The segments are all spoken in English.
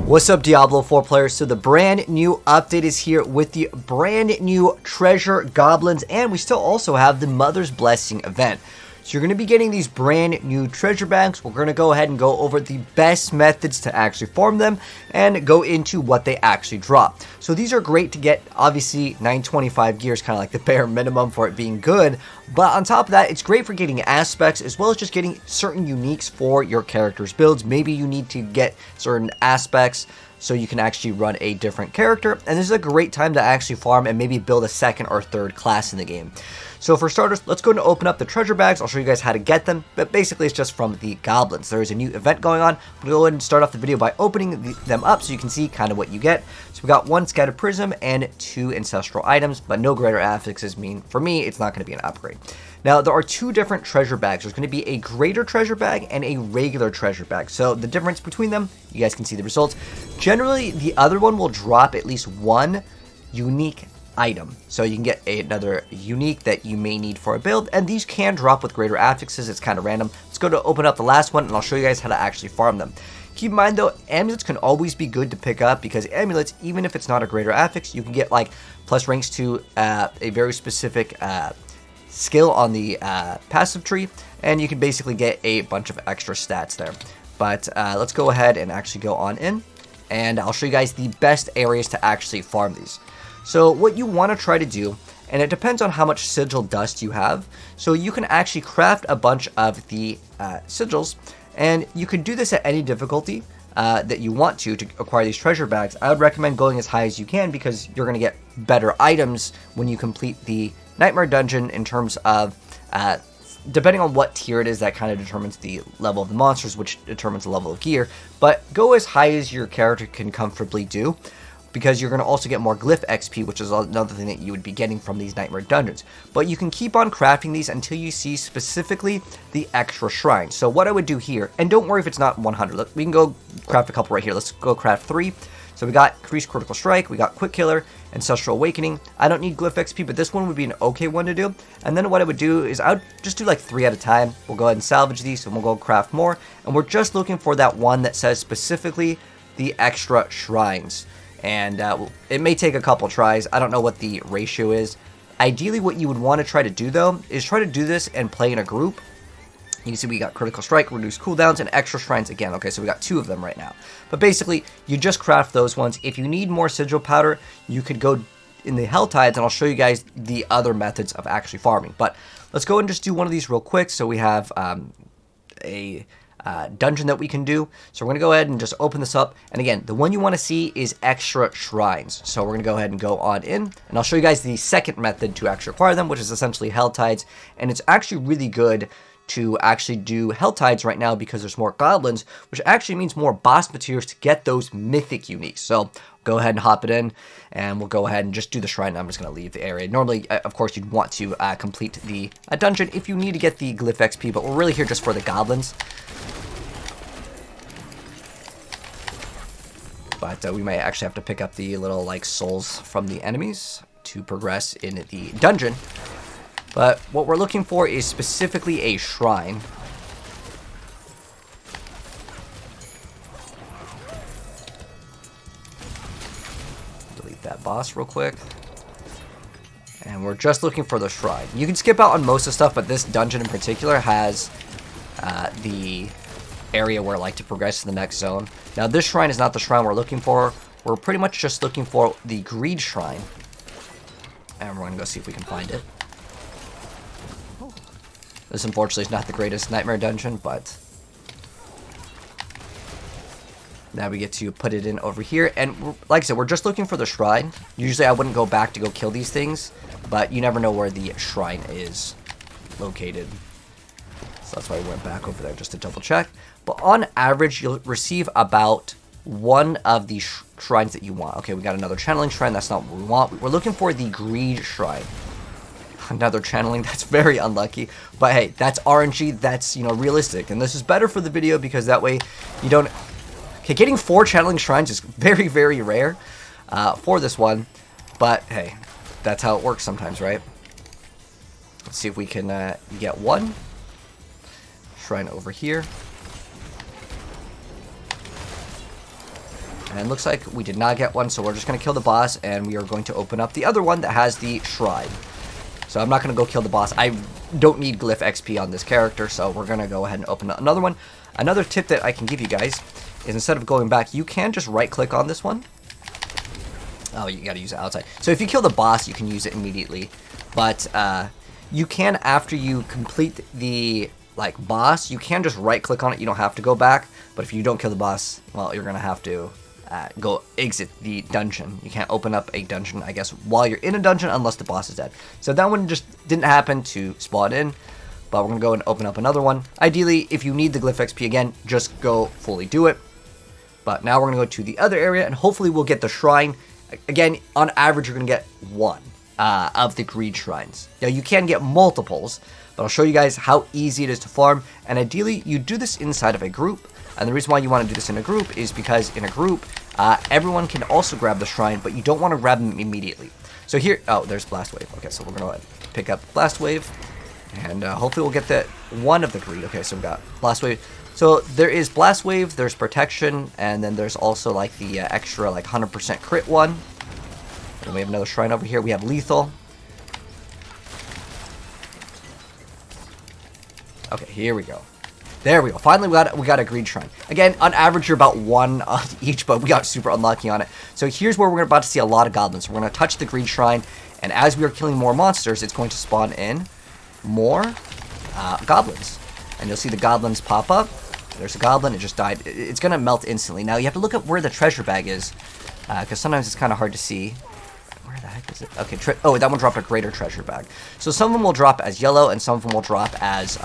What's up, Diablo 4 players? So the brand new update is here with the brand new treasure goblins, and we still also have the Mother's Blessing event. So you're going to be getting these brand new treasure bags. We're going to go ahead and go over the best methods to actually farm them and go into what they actually drop. So these are great to get. Obviously 925 gear is kind of like the bare minimum for it being good, but on top of that, it's great for getting aspects as well as just getting certain uniques for your character's builds. Maybe you need to get certain aspects so you can actually run a different character, and this is a great time to actually farm and maybe build a second or third class in the game. So for starters, let's go and open up the treasure bags. I'll show you guys how to get them, but basically it's just from the goblins. There is a new event going on. We'll go ahead and start off the video by opening them up so you can see kind of what you get. So we got 1 scattered prism and 2 ancestral items, but no greater affixes mean, for me, it's not going to be an upgrade. Now, there are 2 different treasure bags. There's going to be a greater treasure bag and a regular treasure bag. So the difference between them, you guys can see the results. Generally, the other one will drop at least 1 unique item. So you can get another unique that you may need for a build, and these can drop with greater affixes. It's kind of random. Let's go to open up the last one, and I'll show you guys how to actually farm them. Keep in mind, though, amulets can always be good to pick up, because amulets, even if it's not a greater affix, you can get like plus ranks to a very specific skill on the passive tree, and you can basically get a bunch of extra stats there. But let's go ahead and actually go on in, and I'll show you guys the best areas to actually farm these. So what you want to try to do, and it depends on how much sigil dust you have, so you can actually craft a bunch of the sigils, and you can do this at any difficulty that you want to acquire these treasure bags. I would recommend going as high as you can, because you're going to get better items when you complete the Nightmare Dungeon in terms of, depending on what tier it is, that kind of determines the level of the monsters, which determines the level of gear. But go as high as your character can comfortably do, because you're going to also get more glyph XP, which is another thing that you would be getting from these Nightmare Dungeons. But you can keep on crafting these until you see specifically the extra shrines. So what I would do here, and don't worry if it's not 100. Look, we can go craft a couple right here. Let's go craft 3. So we got Increased Critical Strike, we got Quick Killer, Ancestral Awakening. I don't need Glyph XP, but this one would be an okay one to do. And then what I would do is I would just do like 3 at a time. We'll go ahead and salvage these, and we'll go craft more. And we're just looking for that one that says specifically the extra shrines. And it may take a couple tries. I don't know what the ratio is. Ideally, what you would want to try to do, though, is try to do this and play in a group. You can see we got Critical Strike, Reduced Cooldowns, and Extra Shrines again. Okay, so we got 2 of them right now. But basically, you just craft those ones. If you need more Sigil Powder, you could go in the Helltides, and I'll show you guys the other methods of actually farming. But let's go and just do one of these real quick. So we have a dungeon that we can do. So we're going to go ahead and just open this up. And again, the one you want to see is Extra Shrines. So we're going to go ahead and go on in, and I'll show you guys the second method to actually acquire them, which is essentially Helltides. And it's actually really good to actually do Helltides right now, because there's more goblins, which actually means more boss materials to get those mythic uniques. So go ahead and hop it in, and we'll go ahead and just do the shrine. I'm just going to leave the area. Normally, of course, you'd want to complete the dungeon if you need to get the Glyph XP, but we're really here just for the goblins. But we might actually have to pick up the little like souls from the enemies to progress in the dungeon. But what we're looking for is specifically a shrine. Delete that boss real quick. And we're just looking for the shrine. You can skip out on most of the stuff, but this dungeon in particular has the area where I like to progress to the next zone. Now, this shrine is not the shrine we're looking for. We're pretty much just looking for the Greed Shrine. And we're going to go see if we can find it. This, unfortunately, is not the greatest Nightmare Dungeon, but now we get to put it in over here. And like I said, we're just looking for the shrine. Usually I wouldn't go back to go kill these things, but you never know where the shrine is located. So that's why we went back over there, just to double check. But on average, you'll receive about 1 of the shrines that you want. Okay, we got another channeling shrine. That's not what we want. We're looking for the Greed Shrine. Another channeling. That's very unlucky. But hey, that's RNG. That's, you know, realistic. And this is better for the video, because that way you don't... Okay, getting 4 channeling shrines is very, very rare for this one. But hey, that's how it works sometimes, right? Let's see if we can get 1. Shrine over here. And it looks like we did not get one, so we're just going to kill the boss, and we are going to open up the other one that has the shrine. So I'm not going to go kill the boss. I don't need glyph XP on this character, so we're going to go ahead and open up another one. Another tip that I can give you guys is instead of going back, you can just right-click on this one. Oh, you got to use it outside. So if you kill the boss, you can use it immediately. But you can, after you complete the boss, you can just right-click on it. You don't have to go back. But if you don't kill the boss, well, you're going to have to go exit the dungeon. You can't open up a dungeon, I guess, while you're in a dungeon unless the boss is dead. So that one just didn't happen to spawn in. But we're going to go and open up another one. Ideally, if you need the glyph XP again, just go fully do it. But now we're going to go to the other area, and hopefully we'll get the shrine. Again, on average, you're going to get one of the greed shrines. Now, you can get multiples, but I'll show you guys how easy it is to farm. And ideally, you do this inside of a group. And the reason why you want to do this in a group is because in a group, everyone can also grab the shrine, but you don't want to grab them immediately. So here, oh, there's Blast Wave. Okay, so we're going to pick up Blast Wave, and hopefully we'll get the one of the greed. Okay, so we got Blast Wave. So there is Blast Wave, there's Protection, and then there's also like the extra like 100% crit one. And then we have another shrine over here. We have Lethal. Okay, here we go. There we go. Finally, we got a greed shrine. Again, on average, you're about one on each, but we got super unlucky on it. So here's where we're about to see a lot of goblins. We're going to touch the greed shrine, and as we are killing more monsters, it's going to spawn in more goblins. And you'll see the goblins pop up. There's a goblin. It just died. It's going to melt instantly. Now, you have to look at where the treasure bag is, because sometimes it's kind of hard to see. Where the heck is it? Okay, oh, that one dropped a greater treasure bag. So some of them will drop as yellow, and some of them will drop as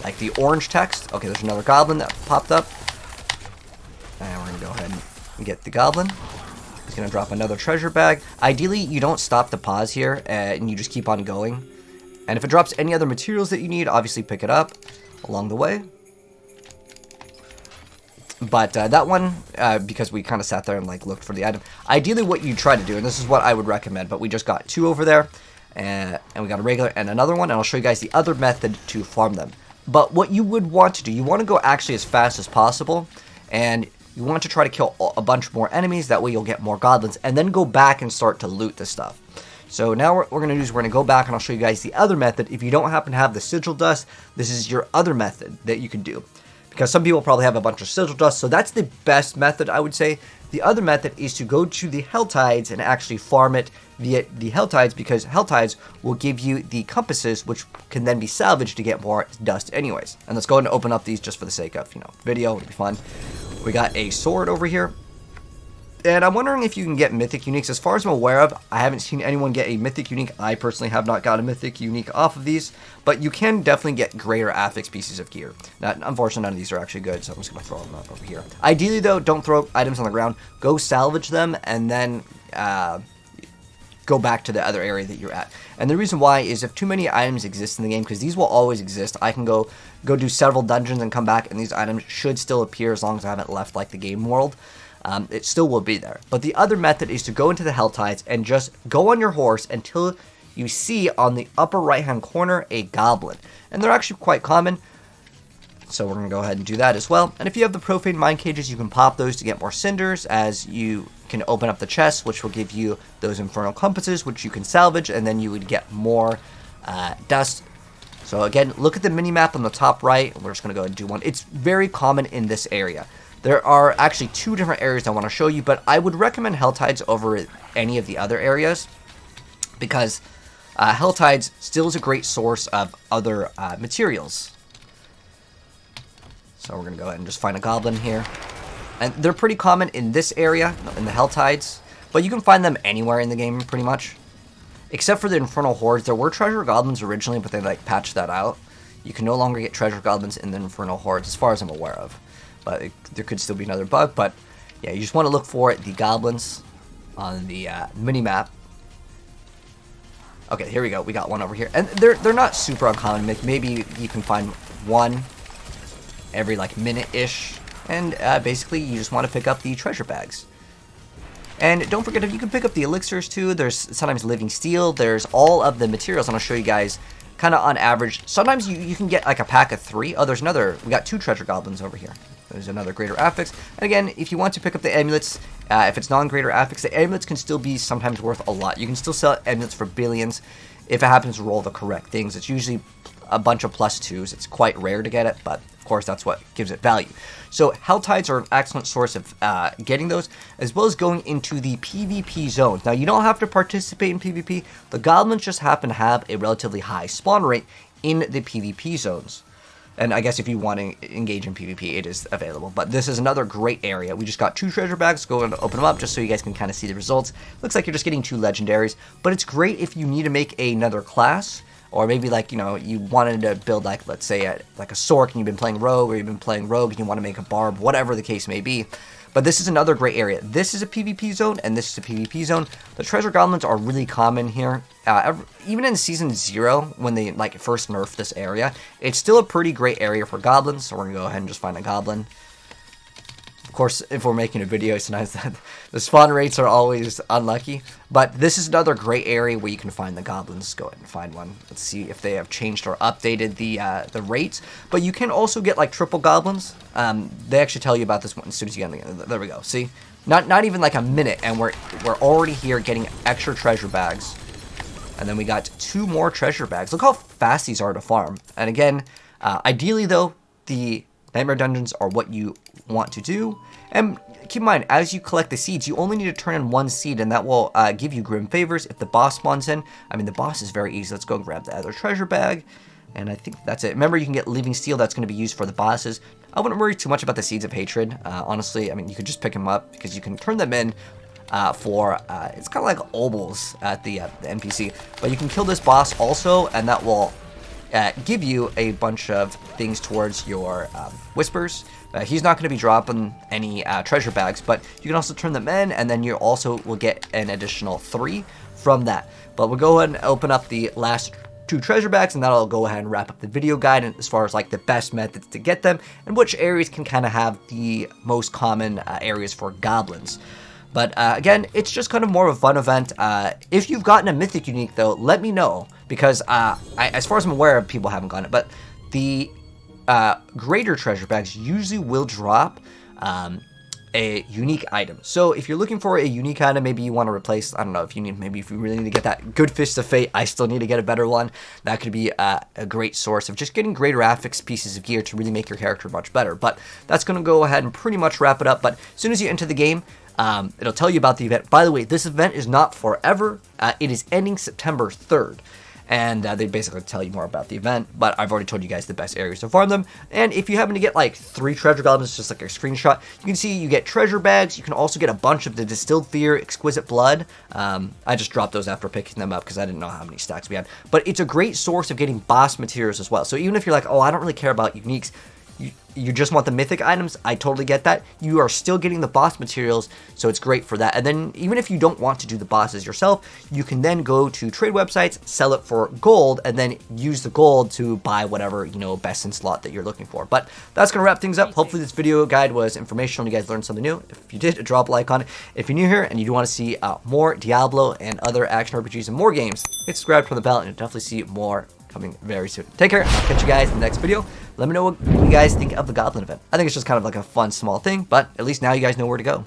like the orange text. Okay, there's another goblin that popped up. And we're going to go ahead and get the goblin. He's going to drop another treasure bag. Ideally, you don't stop to pause here, and you just keep on going. And if it drops any other materials that you need, obviously pick it up along the way. But that one, because we kind of sat there and looked for the item. Ideally, what you try to do, and this is what I would recommend, but we just got two over there, and we got a regular and another one, and I'll show you guys the other method to farm them. But what you would want to do, you want to go actually as fast as possible, and you want to try to kill a bunch more enemies. That way, you'll get more goblins, and then go back and start to loot the stuff. So now what we're going to do is we're going to go back and I'll show you guys the other method. If you don't happen to have the sigil dust, this is your other method that you can do. Because some people probably have a bunch of sigil dust, so that's the best method, I would say. The other method is to go to the Helltides and actually farm it via the Helltides, because Helltides will give you the compasses, which can then be salvaged to get more dust anyways. And let's go ahead and open up these just for the sake of, video. It'll be fun. We got a sword over here. And I'm wondering if you can get mythic uniques. As far as I'm aware of, I haven't seen anyone get a mythic unique. I personally have not got a mythic unique off of these, but you can definitely get greater affix pieces of gear. Now, unfortunately, none of these are actually good, so I'm just going to throw them up over here. Ideally, though, don't throw items on the ground. Go salvage them, and then go back to the other area that you're at. And the reason why is if too many items exist in the game, because these will always exist, I can go do several dungeons and come back, and these items should still appear as long as I haven't left the game world. It still will be there. But the other method is to go into the Helltides and just go on your horse until you see on the upper right hand corner a goblin. And they're actually quite common. So we're going to go ahead and do that as well. And if you have the profane mine cages, you can pop those to get more cinders, as you can open up the chest, which will give you those infernal compasses, which you can salvage, and then you would get more dust. So again, look at the mini-map on the top right. We're just going to go ahead and do one. It's very common in this area. There are actually two different areas I want to show you, but I would recommend Helltides over any of the other areas, because Helltides still is a great source of other materials. So we're going to go ahead and just find a goblin here. And they're pretty common in this area, in the Helltides, but you can find them anywhere in the game pretty much. Except for the Infernal Hordes. There were treasure goblins originally, but they patched that out. You can no longer get treasure goblins in the Infernal Hordes, as far as I'm aware of. But there could still be another bug. But yeah, you just want to look for the goblins on the mini-map. Okay, here we go. We got one over here. And they're not super uncommon. Maybe you can find one every minute-ish. And basically, you just want to pick up the treasure bags. And don't forget, if you can pick up the elixirs too, there's sometimes living steel. There's all of the materials. I'm going to show you guys kind of on average. Sometimes you can get a pack of 3. Oh, there's another. We got 2 treasure goblins over here. There's another greater affix. And again, if you want to pick up the amulets, if it's non-greater affix, the amulets can still be sometimes worth a lot. You can still sell amulets for billions if it happens to roll the correct things. It's usually a bunch of +2s. It's quite rare to get it, but of course that's what gives it value. So Helltides are an excellent source of getting those, as well as going into the PvP zones. Now you don't have to participate in PvP. The goblins just happen to have a relatively high spawn rate in the PvP zones. And I guess if you want to engage in PvP, it is available. But this is another great area. We just got 2 treasure bags. Go and open them up just so you guys can kind of see the results. Looks like you're just getting 2 legendaries. But it's great if you need to make another class. Or maybe like, you know, you wanted to build like, let's say, like a Sorc and you've been playing Rogue. Or you've been playing Rogue and you want to make a Barb. Whatever the case may be. But this is another great area. This is a PvP zone, and this is a PvP zone. The treasure goblins are really common here. Even in Season 0, when they like first nerfed this area, it's still a pretty great area for goblins. So we're going to go ahead and just find a goblin. Of course, if we're making a video, sometimes the spawn rates are always unlucky. But this is another great area where you can find the goblins. Go ahead and find one. Let's see if they have changed or updated the rates. But you can also get like triple goblins. They actually tell you about this one as soon as you get in. There we go. See, not even like a minute, and we're already here getting extra treasure bags. And then we got 2 more treasure bags. Look how fast these are to farm. And again, ideally though, the Nightmare Dungeons are what you want to do. And keep in mind, as you collect the seeds, you only need to turn in 1 seed, and that will give you Grim Favors if the boss spawns in. I mean, the boss is very easy. Let's go and grab the other treasure bag. And I think that's it. Remember, you can get Living Steel. That's going to be used for the bosses. I wouldn't worry too much about the Seeds of Hatred. Honestly, I mean, you could just pick them up because you can turn them in for, it's kind of like obols at the NPC. But you can kill this boss also, and that will give you a bunch of things towards your Whispers. He's not going to be dropping any treasure bags, but you can also turn them in, and then you also will get an additional 3 from that. But we'll go ahead and open up the last 2 treasure bags, and that'll go ahead and wrap up the video guide as far as like the best methods to get them and which areas can kind of have the most common areas for goblins. But again, it's just kind of more of a fun event. If you've gotten a Mythic Unique, though, let me know, because as far as I'm aware, people haven't gotten it. But the greater treasure bags usually will drop a unique item. So if you're looking for a unique item, maybe you want to replace, I don't know, if you really need to get that good Fist of Fate, I still need to get a better one. That could be a great source of just getting greater affix pieces of gear to really make your character much better. But that's going to go ahead and pretty much wrap it up. But as soon as you enter the game, it'll tell you about the event. By the way, this event is not forever. It is ending September 3rd. And they basically tell you more about the event, but I've already told you guys the best areas to farm them. And if you happen to get like 3 treasure goblins, just like a screenshot, you can see you get treasure bags. You can also get a bunch of the Distilled Fear, Exquisite Blood. I just dropped those after picking them up because I didn't know how many stacks we had. But it's a great source of getting boss materials as well. So even if you're like, oh, I don't really care about uniques, you just want the mythic items, I totally get that. You are still getting the boss materials, so it's great for that. And then even if you don't want to do the bosses yourself, you can then go to trade websites, sell it for gold, and then use the gold to buy whatever, you know, best in slot that you're looking for. But that's going to wrap things up. Hopefully this video guide was informational and you guys learned something new. If you did, drop a like on it. If you're new here and you do want to see more Diablo and other action RPGs and more games, hit subscribe, turn the bell, and you'll definitely see more coming very soon. Take care. I'll catch you guys in the next video. Let me know what you guys think of the Goblin event. I think it's just kind of like a fun, small thing, but at least now you guys know where to go.